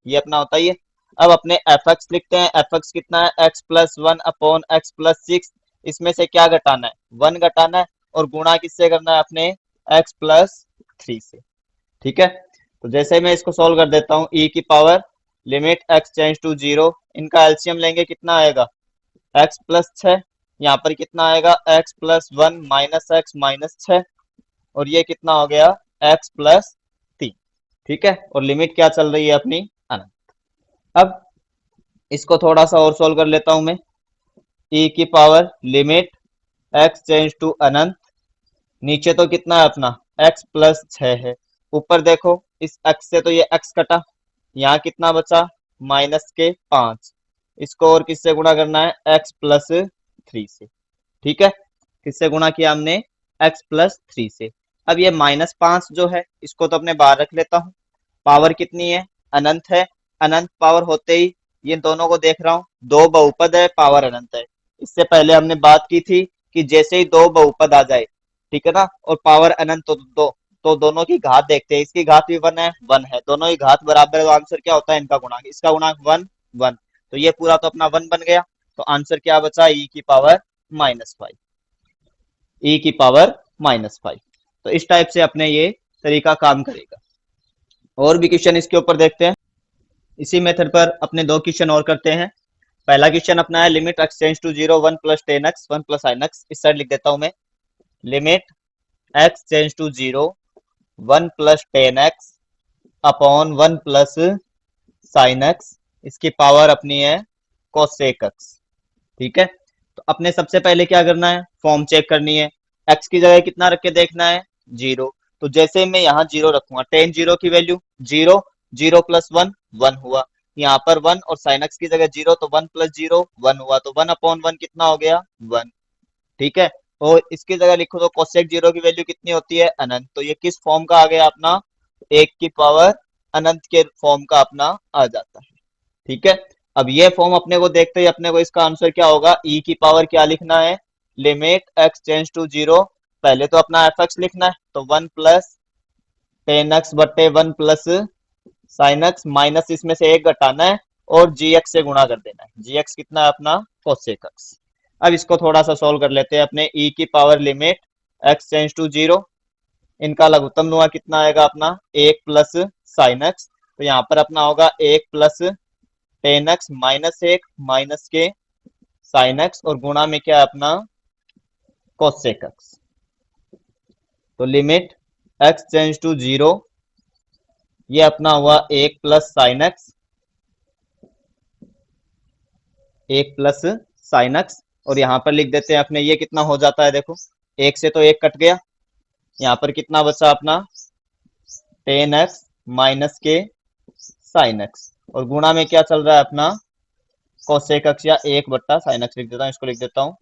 ये अपना होता ही है। अब अपने एफ एक्स लिखते हैं, एफ एक्स कितना है, x plus one upon x plus six, इसमें से क्या घटाना है, वन घटाना है, और गुणा किससे करना है अपने, एक्स प्लस थ्री से। ठीक है, तो जैसे मैं इसको सोल्व कर देता हूँ, ई की power limit x change to zero, इनका एलसीएम लेंगे कितना आएगा, एक्स प्लस छः, यहाँ पर कितना आएगा, एक्स प्लस वन माइनस छः, और ये कितना हो गया, एक्स प्लस तीन। ठीक है, और लिमिट क्या चल रही है अपनी, अनंत। अब इसको थोड़ा सा और सोल्व कर लेता हूं मैं, ई की power limit x change to अनंत, नीचे तो कितना है अपना, एक्स प्लस छः है, ऊपर देखो इस एक्स से तो ये एक्स कटा, यहाँ कितना बचा, माइनस के पांच, इसको और किससे गुणा करना है, एक्स प्लस थ्री से। ठीक है, किससे गुणा किया हमने, एक्स प्लस थ्री से। अब ये माइनस पांच जो है इसको तो अपने बाहर रख लेता हूँ, पावर कितनी है, अनंत है, अनंत पावर होते ही ये दोनों को देख रहा हूँ, दो बहुपद है, पावर अनंत है। इससे पहले हमने बात की थी कि जैसे ही दो बहुपद आ जाए, ठीक है ना, और पावर अनंत तो दोनों की घात देखते हैं, इसकी घात भी वन है, दोनों की घात बराबर है, तो आंसर क्या होता है, इनका गुणांक, इसका गुणांक वन वन, तो ये पूरा तो अपना वन बन गया। तो आंसर क्या बचा, ई की पावर माइनस फाइव, ई की पावर माइनस फाइव। तो इस टाइप से अपने ये तरीका काम करेगा। और भी क्वेश्चन इसके ऊपर देखते हैं, इसी मेथड पर अपने दो क्वेश्चन और करते हैं। पहला क्वेश्चन अपना है limit x change to zero one plus ten x one plus sine x, इस साइड लिख देता हूं मैं, limit x change to zero one plus ten x upon one plus sine x, इसकी पावर अपनी है कोसेक एक्स। ठीक है, तो अपने सबसे पहले क्या करना है, फॉर्म चेक करनी है। एक्स की जगह कितना रख के देखना है, जीरो। तो जैसे मैं यहाँ जीरो रखूंगा, टेन जीरो की value zero, zero plus one, one हुआ। यहाँ पर वन और साइन एक्स की जगह जीरो, तो वन प्लस जीरो वन हुआ, तो वन अपॉन वन कितना हो गया, वन। ठीक है। और इसकी जगह लिखो तो कोसेक जीरो की वैल्यू कितनी होती है, अनंत। तो ये किस फॉर्म का आ गया अपना, एक की पावर अनंत के फॉर्म का अपना आ जाता है। ठीक है। अब ये फॉर्म अपने को देखते ही अपने को इसका आंसर क्या होगा, ई की पावर क्या लिखना है, limit x tends to zero. पहले तो अपना एफ एक्स लिखना है, तो वन प्लस टेन एक्स बटे one plus sine x, minus इसमें से एक घटाना है और जी एक्स से गुणा कर देना है। जी एक्स कितना है अपना, कोसेक एक्स। अब इसको थोड़ा सा सोल्व कर लेते हैं अपने, ई की power limit x tends to zero, इनका लघुत्तम हुआ कितना आएगा अपना, एक प्लस साइन एक्स। तो यहाँ पर अपना होगा एक प्लस टेन एक्स माइनस एक माइनस के साइन एक्स, और गुणा में क्या है अपना, कोसेक एक्स। तो limit x tends to zero, ये अपना हुआ एक प्लस साइन एक्स, एक प्लस साइन एक्स। और यहाँ पर लिख देते हैं अपने, ये कितना हो जाता है देखो, एक से तो एक कट गया, यहाँ पर कितना बचा अपना, टेन एक्स माइनस के साइन एक्स, और गुणा में क्या चल रहा है अपना, कोसेक एक्स, या एक बट्टा साइन एक्स लिख देता हूँ, इसको लिख देता हूँ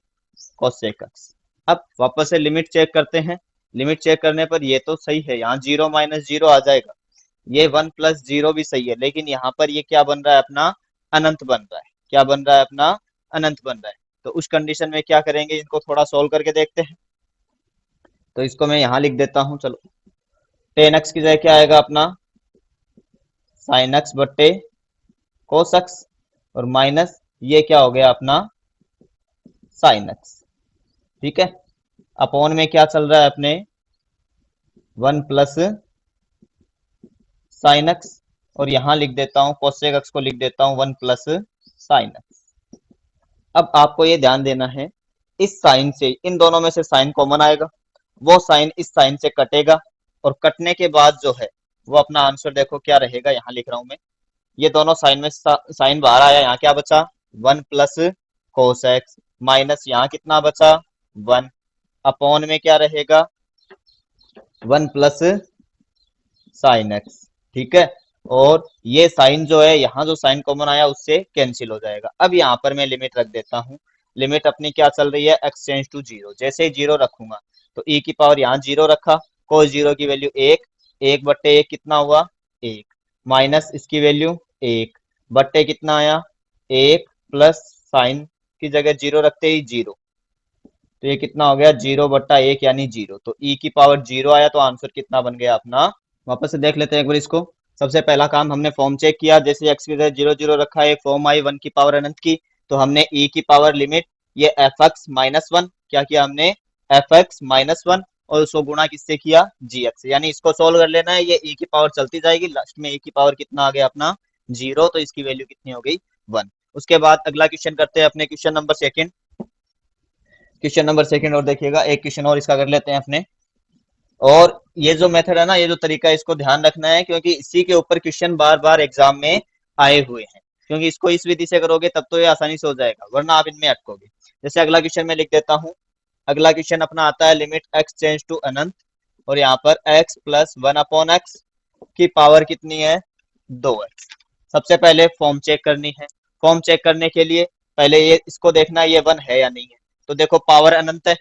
कोसेक एक्स। अब वापस से लिमिट चेक करते हैं। लिमिट चेक करने पर ये तो सही है, यहाँ जीरो माइनस जीरो आ जाएगा, ये वन प्लस जीरो भी सही है, लेकिन यहाँ पर ये क्या बन रहा है अपना, अनंत बन रहा है। क्या बन रहा है अपना, अनंत बन रहा है। तो उस कंडीशन में क्या करेंगे, इनको थोड़ा सोल्व करके देखते हैं। तो इसको मैं यहाँ लिख देता हूँ, चलो। टेन एक्स की जगह क्या आएगा अपना, साइन एक्स बट्टे कोस एक्स, और माइनस ये क्या हो गया अपना, साइन एक्स। ठीक है। अपॉन में क्या चल रहा है अपने, वन प्लस साइन एक्स, और यहां लिख देता हूं कोसेक एक्स को लिख देता हूं वन प्लस साइन एक्स। अब आपको ये ध्यान देना है, इस साइन से इन दोनों में से साइन कॉमन आएगा, वो साइन इस साइन से कटेगा, और कटने के बाद जो है वो अपना आंसर देखो क्या रहेगा, यहाँ लिख रहा हूं मैं। ये दोनों साइन में साइन बाहर आया, यहाँ क्या बचा, one plus cos x, minus यहाँ कितना बचा, वन, अपॉन में क्या रहेगा, वन प्लस साइन एक्स। ठीक है। और ये साइन जो है, यहाँ जो साइन कॉमन आया उससे कैंसिल हो जाएगा। अब यहाँ पर मैं लिमिट रख देता हूँ। लिमिट अपनी क्या चल रही है, एक्स टेंस टू जीरो। जैसे ही जीरो रखूंगा तो ई की पावर यहाँ जीरो रखा, कोस जीरो की वैल्यू एक, एक बट्टे एक कितना हुआ, एक, माइनस इसकी वैल्यू एक बट्टे कितना आया, एक, प्लस साइन की जगह जीरो रखते ही जीरो, तो ये कितना हो गया, जीरो बट्टा एक यानी जीरो। तो ई की पावर जीरो आया, तो आंसर कितना बन गया अपना। वापस से देख लेते हैं एक बार इसको। सबसे पहला काम हमने फॉर्म चेक किया, जैसे एक्स की जगह जीरो जीरो रखा है, फॉर्म आई वन की पावर अनंत की, तो हमने ई की पावर लिमिट ये एफ एक्स माइनस वन, क्या किया हमने, एफ एक्स माइनस वन, और उसको गुणा किससे किया, जी एक्स। यानी इसको सोल्व कर लेना है, ये ई की पावर चलती जाएगी, लास्ट में ई की पावर कितना आ गया अपना, जीरो, तो इसकी वैल्यू कितनी हो गई, वन। उसके बाद अगला क्वेश्चन करते हैं अपने, question number second. Question number second और देखिएगा, एक क्वेश्चन और इसका कर लेते हैं अपने। और ये जो मेथड है ना, ये जो तरीका है, इसको ध्यान रखना है, क्योंकि इसी के ऊपर क्वेश्चन बार बार एग्जाम में आए हुए हैं। क्योंकि इसको इस विधि से करोगे तब तो ये आसानी से हो जाएगा, वरना आप इनमें अटकोगे। जैसे अगला क्वेश्चन मैं लिख देता हूँ। अगला क्वेश्चन अपना आता है, लिमिट एक्स टेंस टू अनंत, और यहाँ पर x plus one upon x की पावर कितनी है, दो एक्स। सबसे पहले फॉर्म चेक करनी है। फॉर्म चेक करने के लिए पहले ये इसको देखना है, ये वन है या नहीं है। तो देखो पावर अनंत है,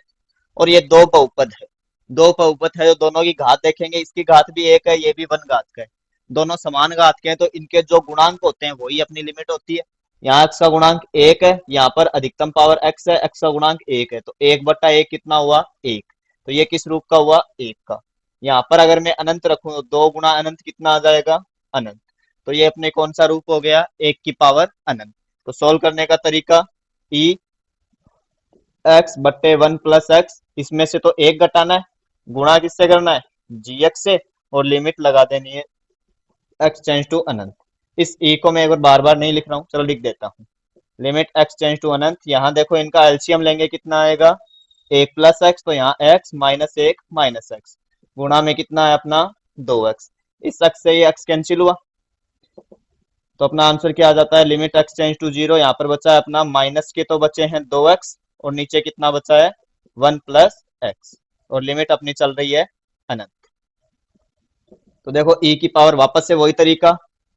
और ये दो बहुपद है, दो बहुपद है, तो दोनों की घात देखेंगे, इसकी घात भी एक है, ये भी वन घात का है, दोनों समान घात के हैं, तो इनके जो गुणांक होते हैं वही अपनी लिमिट होती है। यहाँ एक्स का गुणांक एक है, यहाँ पर अधिकतम पावर एक्स है, एक्स का गुणांक एक है, तो एक बट्टा एक कितना हुआ, एक। तो ये किस रूप का हुआ, एक का। यहाँ पर अगर मैं अनंत रखूं तो दो गुणा अनंत कितना आ जाएगा, अनंत। तो ये अपने कौन सा रूप हो गया, एक की पावर अनंत। तो सोल्व करने का तरीका, ई एक्स बट्टे वन प्लस एक्स, इसमें से तो एक घटाना है, गुणा किससे करना है, जी एक्स से, और लिमिट लगा देनी है एक्स टेंस टू अनंत। इस ई को मैं एक बार बार बार नहीं लिख रहा हूँ, चलो लिख देता हूँ। लिमिट एक्स टेंस टू अनंत, यहाँ देखो इनका एलसीएम लेंगे कितना आएगा, एक प्लस एक्स, तो यहाँ एक्स माइनस एक माइनस एक्स, गुणा में कितना है अपना, दो एक्स। इस एक्स से ये एक्स कैंसिल हुआ, तो अपना आंसर क्या आ जाता है, limit x tends to zero. यहाँ पर बचा है अपना माइनस के तो बचे हैं दो एक्स, और नीचे कितना बचा है, वन प्लस एक्स। और लिमिट अपनी चल रही है अनंत। तो देखो e की पावर वापस से वही तरीका,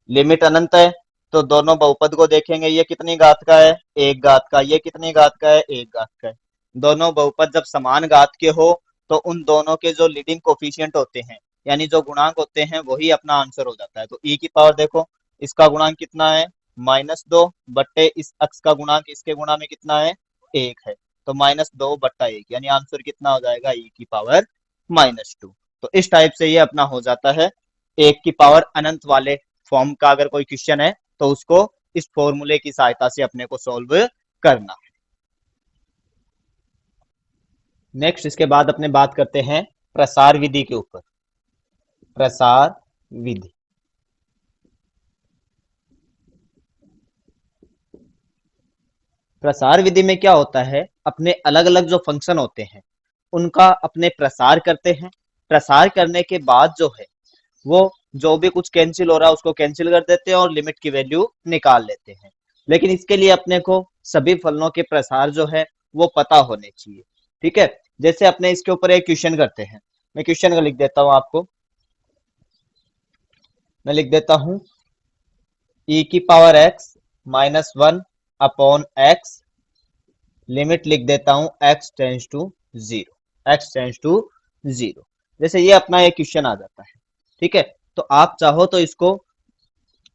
लिमिट अनंत है तो दोनों बहुपद को देखेंगे, ये कितनी घात का है, एक घात का, ये कितनी घात का है, एक घात का है। दोनों बहुपद जब समान घात के हो तो उन दोनों के जो लीडिंग कोफिशिएंट होते हैं यानी जो गुणांक होते हैं वही अपना आंसर हो जाता है। तो e की पावर देखो, इसका गुणांक कितना है, -2 बट्टे इस अक्ष का गुणांक इसके गुणा में कितना है, 1 है, तो -2/1 यानी आंसर कितना हो जाएगा, e की पावर -2। तो इस टाइप से ये अपना हो जाता है 1 की पावर अनंत वाले फॉर्म का। अगर कोई क्वेश्चन है तो उसको इस फॉर्मूले की सहायता से अपने को सॉल्व करना है। नेक्स्ट इसके बाद अपने बात करते हैं प्रसार विधि के ऊपर। प्रसार विधि, प्रसार विधि में क्या होता है, अपने अलग अलग जो फंक्शन होते हैं उनका अपने प्रसार करते हैं। प्रसार करने के बाद जो है वो जो भी कुछ कैंसिल हो रहा है उसको कैंसिल कर देते हैं और लिमिट की वैल्यू निकाल लेते हैं। लेकिन इसके लिए अपने को सभी फलनों के प्रसार जो है वो पता होने चाहिए। ठीक है, जैसे अपने इसके ऊपर एक क्वेश्चन करते हैं, मैं क्वेश्चन का लिख देता हूं आपको। मैं लिख देता हूं e की power x -1 upon x, limit लिख देता हूं x tends to 0, x tends to 0। जैसे ये अपना एक क्वेश्चन आ जाता है। ठीक है, तो आप चाहो तो इसको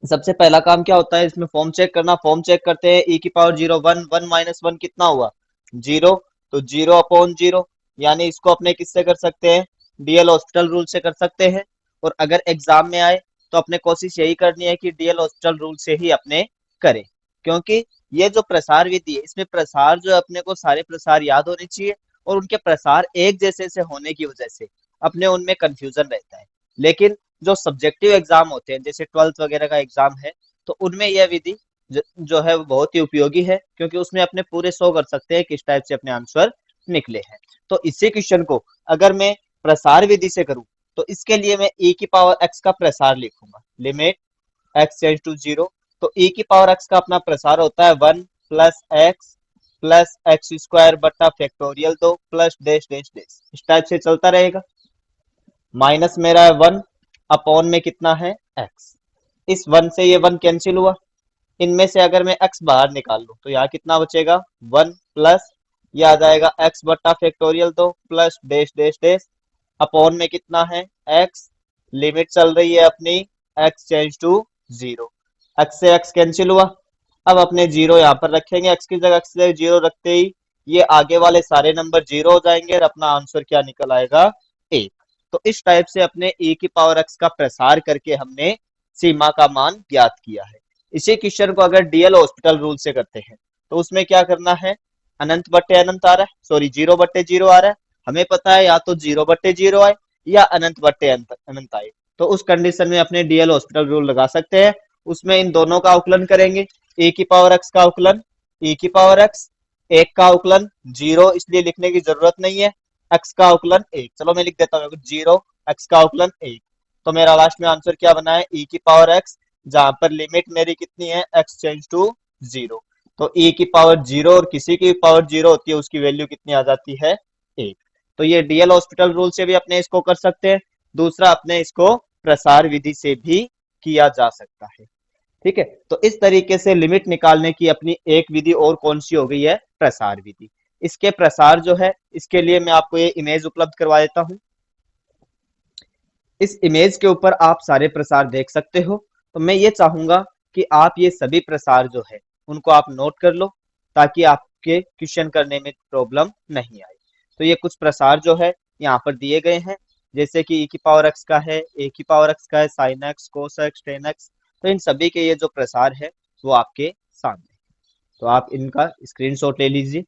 सबसे पहला काम क्या होता है, इसमें फॉर्म चेक करना। फॉर्म चेक करते हैं, e की पावर 0 1 1 -1 कितना हुआ, 0, तो 0 अपॉन 0, यानी इसको अपने किससे कर सकते हैं, डीएल हॉस्पिटल रूल से कर सकते हैं। और अगर एग्जाम में आए तो अपने कोशिश यही करनी है कि डीएल हॉस्पिटल रूल से ही अपने करें, क्योंकि ये जो प्रसार विधि है इसमें प्रसार जो अपने को सारे प्रसार याद होने चाहिए और उनके प्रसार एक जैसे से होने की वजह से अपने उनमें कंफ्यूजन रहता है। लेकिन जो सब्जेक्टिव एग्जाम होते हैं जैसे 12th वगैरह का एग्जाम है तो उनमें यह विधि जो है वो बहुत ही उपयोगी है, क्योंकि उसमें अपने पूरे शो कर सकते हैं किस टाइप से अपने आंसर निकले हैं। तो इसी क्वेश्चन को अगर मैं प्रसार विधि से करूं तो इसके लिए मैं e की पावर x का प्रसार लिखूंगा, लिमिट x टेंड्स टू 0। तो e की पावर x का अपना प्रसार होता है 1 प्लस एक्स स्क्वायर बटा factorial 2 plus dash dash dash, इस टाइप से चलता रहेगा। माइनस मेरा है 1 अपॉन में कितना है x, इस 1 से ये 1 कैंसिल हुआ, इनमें से अगर मैं x बाहर निकाल लूं तो यहाँ कितना बचेगा 1 प्लस ये आ जाएगा x बट्टा factorial 2 plus dash dash dash upon में कितना है x, लिमिट चल रही है अपनी x चेंज टू 0, x से x कैंसिल हुआ। अब अपने 0 यहाँ पर रखेंगे, x की जगह x से 0 रखते ही ये आगे वाले सारे नंबर 0 हो जाएंगे और अपना आंसर क्या निकल आएगा 1। तो इस टाइप से अपने e की पावर x का प्रसार करके हमने सीमा का मान ज्ञात किया है। इसी क्वेश्चन को अगर डीएल हॉस्पिटल रूल से करते हैं तो उसमें क्या करना है, अनंत बट्टे अनंत आ रहा है, सॉरी 0/0 आ रहा है, हमें पता है या तो 0/0 आए या अनंत बट्टे अनंत आए, तो उस कंडीशन में अपने डीएल हॉस्पिटल रूल लगा सकते हैं। उसमें इन दोनों का अवकलन करेंगे, ए की पावर एक्स का अवकलन e की पावर एक्स, एक का अवकलन 0 इसलिए लिखने की जरूरत नहीं है, x का अवकलन 1, चलो मैं लिख देता हूँ 0, x का अवकलन 1। तो मेरा लास्ट में आंसर क्या बना है, e की पावर x, जहां पर लिमिट मेरी कितनी है x चेंज टू 0। तो e की पावर 0 और किसी की पावर 0 होती है उसकी वैल्यू कितनी आ जाती है 1। तो ये डीएल हॉस्पिटल रूल से भी अपने इसको कर सकते हैं, दूसरा अपने इसको प्रसार विधि से भी किया जा सकता है। ठीक है, तो इस तरीके से लिमिट निकालने की अपनी एक विधि और कौन सी हो गई है, प्रसार विधि। इसके प्रसार जो है इसके लिए मैं आपको ये इमेज उपलब्ध करवा देता हूं। इस इमेज के ऊपर आप सारे प्रसार देख सकते हो। तो मैं ये चाहूंगा कि आप ये सभी प्रसार जो है उनको आप नोट कर लो ताकि आपके क्वेश्चन करने में प्रॉब्लम नहीं आए। तो ये कुछ प्रसार जो है यहाँ पर दिए गए हैं, जैसे कि e की पावर x का है, a की पावर x का है, sine x, cos x, ten x. तो इन सभी के ये जो प्रसार है वो आपके सामने, तो आप इनका स्क्रीनशॉट ले लीजिए।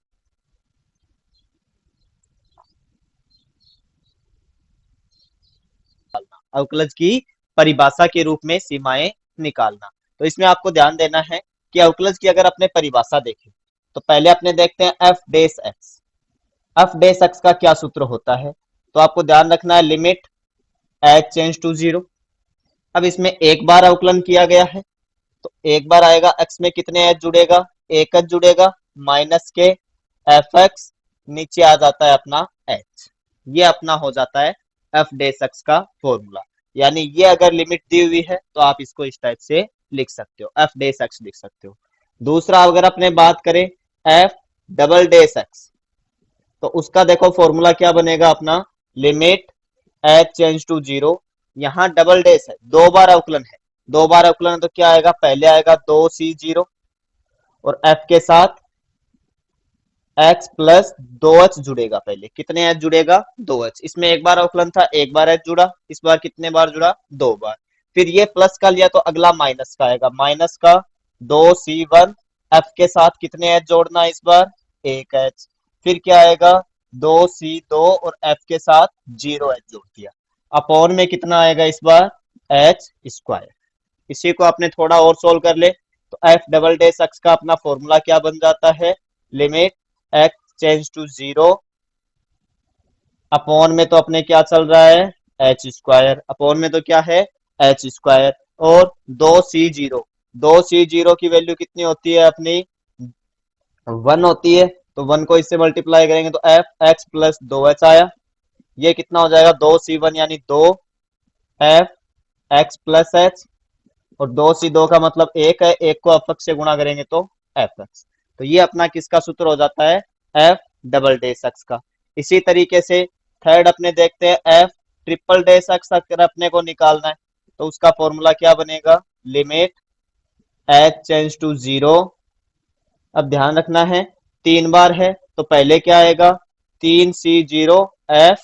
अवकलज की परिभाषा के रूप में सीमाएं निकालना। तो इसमें आपको ध्यान देना है कि अवकलज की अगर अपने परिभाषा देखें तो पहले अपने देखते हैं F dash x. F dash x का क्या सूत्र होता है, तो आपको ध्यान रखना है लिमिट एच चेंज टू 0। अब इसमें एक बार अवकलन किया गया है तो एक बार आएगा एक्स में कितने एच जुड़ेगा, एक एच जुड़ेगा, माइनस के एफ एक्स, नीचे आ जाता है अपना एच। ये अपना हो जाता है एफ डेस एक्स का फॉर्मूला। यानी ये अगर लिमिट दी हुई है तो आप इसको इस टाइप से लिख सकते हो, एफ डेस एक्स लिख सकते हो। दूसरा अगर अपने बात करें एफ डबल डेस एक्स, तो उसका देखो फॉर्मूला क्या बनेगा अपना, limit h change to zero. यहाँ डबल डेस है, दो बार अवकलन है, दो बार अवकलन है तो क्या आएगा, पहले आएगा दो सी जीरो और एफ के साथ एक्स प्लस दो एच जुड़ेगा। पहले कितने एच जुड़ेगा, दो एच। इसमें एक बार अवकलन था, एक बार एच जुड़ा, इस बार कितने बार जुड़ा, दो बार। फिर ये प्लस का लिया तो अगला माइनस का आएगा, माइनस का दो सी वन, एफ के साथ कितने एच जोड़ना इस बार, एक एच। फिर क्या आएगा, दो सी दो और एफ के साथ जीरो एच जोड़ दिया, अपॉन में कितना आएगा इस बार, एच स्क्वायर। इसी को आपने थोड़ा और सोल्व कर ले तो एफ डबल डेस एक्स का अपना फॉर्मूला क्या बन जाता है, limit x change to zero, upon में तो अपने क्या चल रहा है, एच स्क्वायर, अपॉन में तो क्या है, एच स्क्वायर। और दो सी जीरो, दो सी जीरो की वैल्यू कितनी होती है अपनी, वन होती है, तो वन को इससे मल्टीप्लाई करेंगे तो एफ एक्स प्लस दो एच आया। ये कितना हो जाएगा, दो सी वन यानी दो एफ एक्स प्लस एच, और दो सी दो का मतलब एक है, एक को अपक्ष से गुणा करेंगे तो एफ एक्स। तो ये अपना किसका सूत्र हो जाता है, एफ डबल डेस एक्स का। इसी तरीके से थर्ड अपने देखते हैं एफ ट्रिपल डेस एक्स अगर अपने को निकालना है तो उसका फॉर्मूला क्या बनेगा, limit h change to zero. अब ध्यान रखना है तीन बार है तो पहले क्या आएगा, तीन c zero F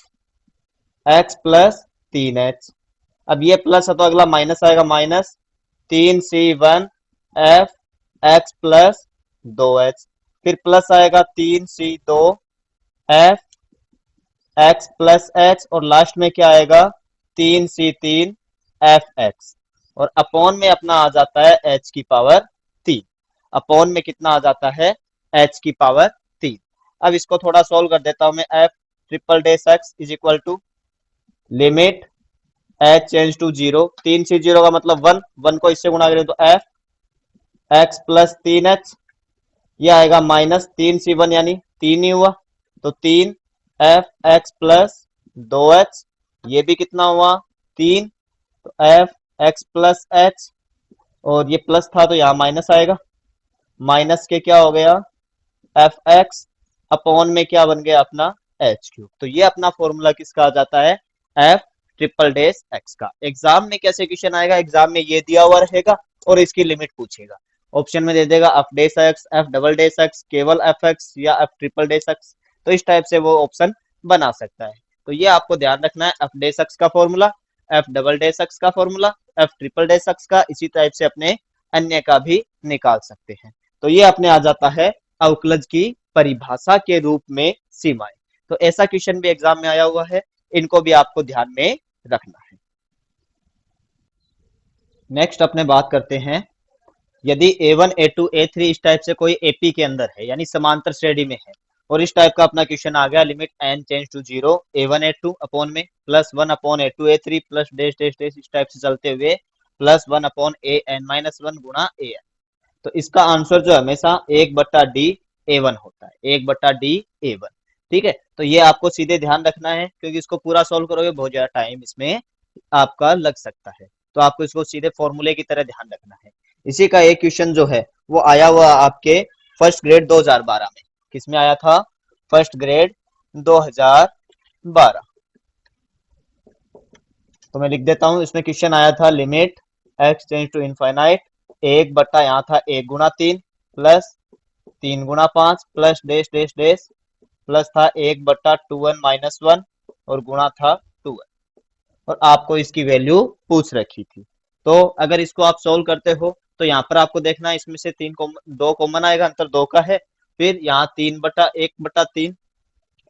x plus तीन एच। अब ये प्लस है तो अगला माइनस आएगा, माइनस तीन सी वन एफ एक्स प्लस दो एच। फिर प्लस आएगा तीन सी दो एफ एक्स प्लस एच, और लास्ट में क्या आएगा, तीन सी तीन एफ एक्स। और अपॉन में अपना आ जाता है एच की पावर तीन, अपॉन में कितना आ जाता है, एच की पावर तीन। अब इसको थोड़ा सोल्व कर देता हूं मैं, f triple dash x is equal to limit h change to zero, तीन सी जीरो का मतलब वन, वन को इससे गुणा करें तो एफ एक्स प्लस तीन एच, ये आएगा माइनस तीन सी वन यानी तीन ही हुआ, तो तीन एफ एक्स प्लस दो एच, ये भी कितना हुआ, तीन, तो एफ एक्स प्लस एच, और ये प्लस था तो यहाँ माइनस आएगा, माइनस के क्या हो गया, एफ एक्स, अपॉन में क्या बन गया अपना एच क्यूब। तो ये अपना फॉर्मूला किसका आ जाता है, एफ ट्रिपल डेस एक्स का। एग्जाम में कैसे क्वेश्चन आएगा, एग्जाम में ये दिया हुआ रहेगा और इसकी लिमिट पूछेगा, ऑप्शन में दे देगा f dash x, f double dash x, केवल एफ एक्स या एफ ट्रिपल डेस एक्स, तो इस टाइप से वो ऑप्शन बना सकता है। तो ये आपको ध्यान रखना है, एफ डेस एक्स का formula, F double dash x का formula, F triple dash x का, इसी टाइप से अपने अन्य का भी निकाल सकते हैं। तो ये अपने आ जाता है अवकलज की परिभाषा के रूप में सीमाएं। तो ऐसा क्वेश्चन भी एग्जाम में आया हुआ है, इनको भी आपको ध्यान में रखना है। नेक्स्ट अपने बात करते हैं, यदि A1 A2 A3 इस टाइप से कोई AP के अंदर है यानी समांतर श्रेणी में है, और इस टाइप का अपना क्वेश्चन आ गया, limit n change to zero A1 A2 upon में plus one upon A2 A3 plus dash dash dash इस टाइप से चलते हुए plus one upon AN minus one गुणा AN। तो इसका आंसर जो हमेशा एक बट्टा डी A1 होता है, एक बट्टा डी A1। ठीक है, तो ये आपको सीधे ध्यान रखना है क्योंकि इसको पूरा सोल्व करोगे बहुत ज्यादा टाइम इसमें आपका लग सकता है, तो आपको इसको सीधे फॉर्मूले की तरह ध्यान रखना है। इसी का एक क्वेश्चन जो है वो आया हुआ आपके फर्स्ट ग्रेड 2012 में, किसमें आया था, फर्स्ट ग्रेड 2012। तो मैं लिख देता हूं, इसमें क्वेश्चन आया था limit x tends to infinite, एक बट्टा यहाँ था एक गुणा तीन प्लस तीन गुणा पांच plus dash dash dash, plus था एक बट्टा टू एन माइनस वन और गुणा था टू एन, और आपको इसकी वैल्यू पूछ रखी थी। तो अगर इसको आप सोल्व करते हो तो यहाँ पर आपको देखना है इसमें से तीन कॉमन, दो कॉमन आएगा, अंतर दो का है। फिर यहाँ तीन बटा तीन,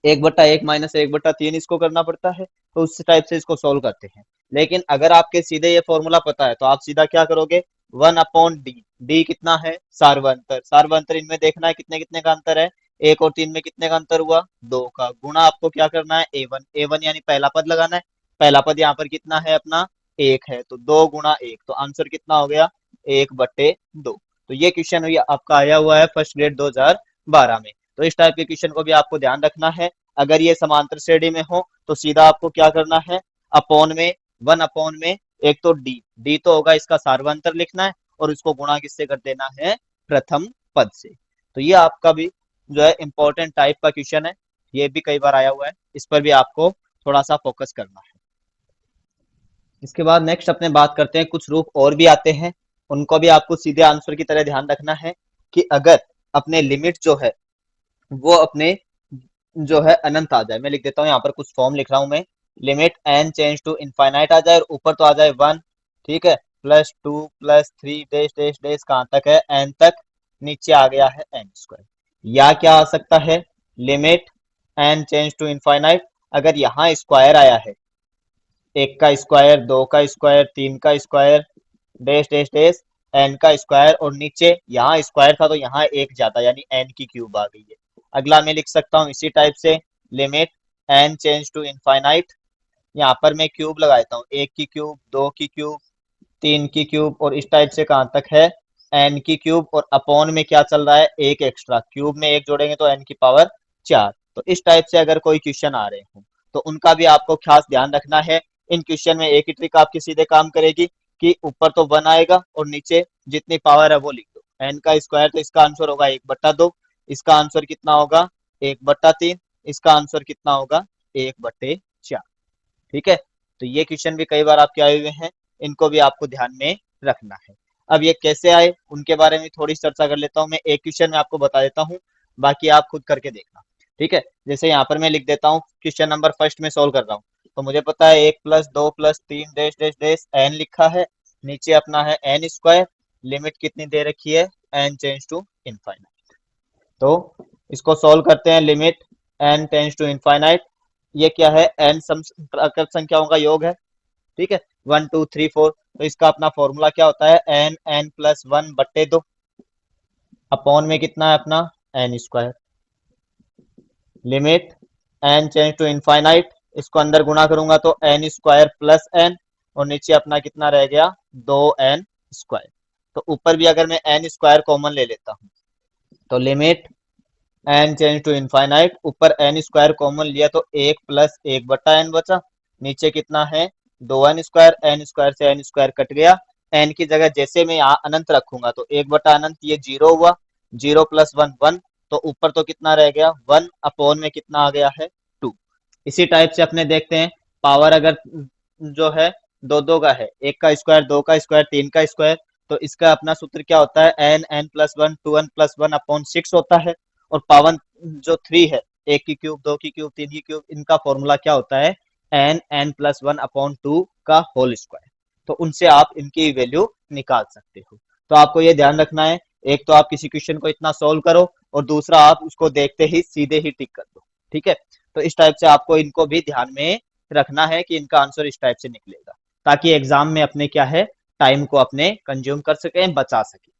एक बट्टा एक माइनस एक बट्टा तीन इसको करना पड़ता है, तो उस टाइप से इसको सोल्व करते हैं। लेकिन अगर आपके सीधे ये फॉर्मूला पता है तो आप सीधा क्या करोगे, वन अपॉन डी, डी कितना है, सार्वंतर, सार्वंतर इनमें देखना है कितने कितने का अंतर है, एक और तीन में कितने का अंतर हुआ, दो का, गुणा आपको क्या करना है ए वन यानी पहला पद लगाना है, पहला पद यहाँ पर कितना है अपना एक है, तो दो गुणा एक, तो आंसर कितना हो गया, एक बट्टे दो। तो ये क्वेश्चन आपका आया हुआ है फर्स्ट ग्रेड 2012 में। तो इस टाइप के क्वेश्चन को भी आपको ध्यान रखना है, अगर ये समांतर श्रेणी में हो तो सीधा आपको क्या करना है, अपॉन में 1 में एक तो डी तो होगा, इसका सार्वंतर लिखना है और इसको गुणा किससे कर देना है, प्रथम पद से। तो ये आपका भी जो है इंपॉर्टेंट टाइप का क्वेश्चन है, ये भी कई बार आया हुआ है, इस पर भी आपको थोड़ा सा फोकस करना है। इसके बाद नेक्स्ट अपने बात करते हैं, कुछ रूप और भी आते हैं, उनको भी आपको सीधे आंसर की तरह ध्यान रखना है कि अगर अपने लिमिट जो है वो अपने जो है अनंत आ जाए। मैं लिख देता हूँ यहाँ पर, कुछ फॉर्म लिख रहा हूँ मैं, limit n change to infinite आ जाए और ऊपर तो आ जाए 1, ठीक है, +2 + 3 डैश डैश डैश कहाँ तक है, एन तक, नीचे आ गया है एन स्क्वायर। या क्या आ सकता है, limit n change to infinite, अगर यहाँ स्क्वायर आया है, 1 का स्क्वायर, 2 का स्क्वायर, 3 का square, dash dash dash n का स्क्वायर, और नीचे यहाँ स्क्वायर था तो यहाँ एक ज्यादा यानी एन की क्यूब आ गई है। अगला मैं लिख सकता हूँ इसी टाइप से, limit n change to infinite, यहाँ पर मैं क्यूब लगाता हूँ, 1 की क्यूब, 2 की क्यूब, 3 की क्यूब, और इस टाइप से कहाँ तक है, एन की क्यूब, और अपॉन में क्या चल रहा है, एक एक्स्ट्रा, क्यूब में एक जोड़ेंगे तो एन की पावर 4। तो इस टाइप से अगर कोई क्वेश्चन आ रहे हो तो उनका भी आपको खास ध्यान रखना है। इन क्वेश्चन में एक ही ट्रिक आपकी सीधे काम करेगी कि ऊपर तो 1 आएगा और नीचे जितनी पावर है वो लिख दो, एन का स्क्वायर तो इसका आंसर होगा 1/2, इसका आंसर कितना होगा 1/3, इसका आंसर कितना होगा 1/4। ठीक है, तो ये क्वेश्चन भी कई बार आपके आए हुए हैं, इनको भी आपको ध्यान में रखना है। अब ये कैसे आए उनके बारे में थोड़ी चर्चा कर लेता हूँ, मैं एक क्वेश्चन में आपको बता देता हूँ, बाकी आप खुद करके देखना। ठीक है, जैसे यहाँ पर मैं लिख देता हूँ, क्वेश्चन नंबर फर्स्ट में सोल्व कर रहा हूँ, तो मुझे पता है 1 + 2 + 3 डैश डैश डैश एन लिखा है, नीचे अपना है एन स्क्वायर, लिमिट कितनी दे रखी है, एन चेंज टू इनफाइनाइट। तो इसको सॉल्व करते हैं, limit n tends to infinite, ये क्या है, एन प्राकृत संख्याओं का योग है, ठीक है, 1 2 3 4, तो इसका अपना फॉर्मूला क्या होता है, n+1/2, अपॉन में कितना है अपना n square, limit n change to infinite, इसको अंदर गुणा करूंगा तो एन स्क्वायर प्लस एन, और नीचे अपना कितना रह गया 2n स्क्वायर। तो ऊपर भी अगर मैं एन स्क्वायर कॉमन ले लेता हूँ तो limit n change to infinite, ऊपर एन स्क्वायर कॉमन लिया तो 1 + 1/n बचा, नीचे कितना है 2n स्क्वायर, एन स्क्वायर से एन स्क्वायर कट गया, एन की जगह जैसे मैं यहाँ अनंत रखूंगा तो 1/अनंत, ये 0 हुआ, 0 + 1 1, तो ऊपर तो कितना रह गया 1, अपॉन में कितना आ गया है 2। इसी टाइप से अपने देखते हैं, पावर अगर जो है दो दो का है, 1 का स्क्वायर, 2 का स्क्वायर, 3 का स्क्वायर, तो इसका अपना सूत्र क्या होता है, n+1 2n+1/6 होता है, और पावर जो 3 है, 1 की क्यूब, 2 की क्यूब, 3 की क्यूब, इनका फॉर्मूला क्या होता है, n+1/2 का होल स्क्वायर। तो उनसे आप इनकी वैल्यू निकाल सकते हो। तो आपको ये ध्यान रखना है, एक तो आप किसी क्वेश्चन को इतना सोल्व करो और दूसरा आप उसको देखते ही सीधे ही टिक कर दो। ठीक है, तो इस टाइप से आपको इनको भी ध्यान में रखना है कि इनका आंसर इस टाइप से निकलेगा, ताकि एग्जाम में अपने क्या है, टाइम को अपने कंज्यूम कर सकें, बचा सकें।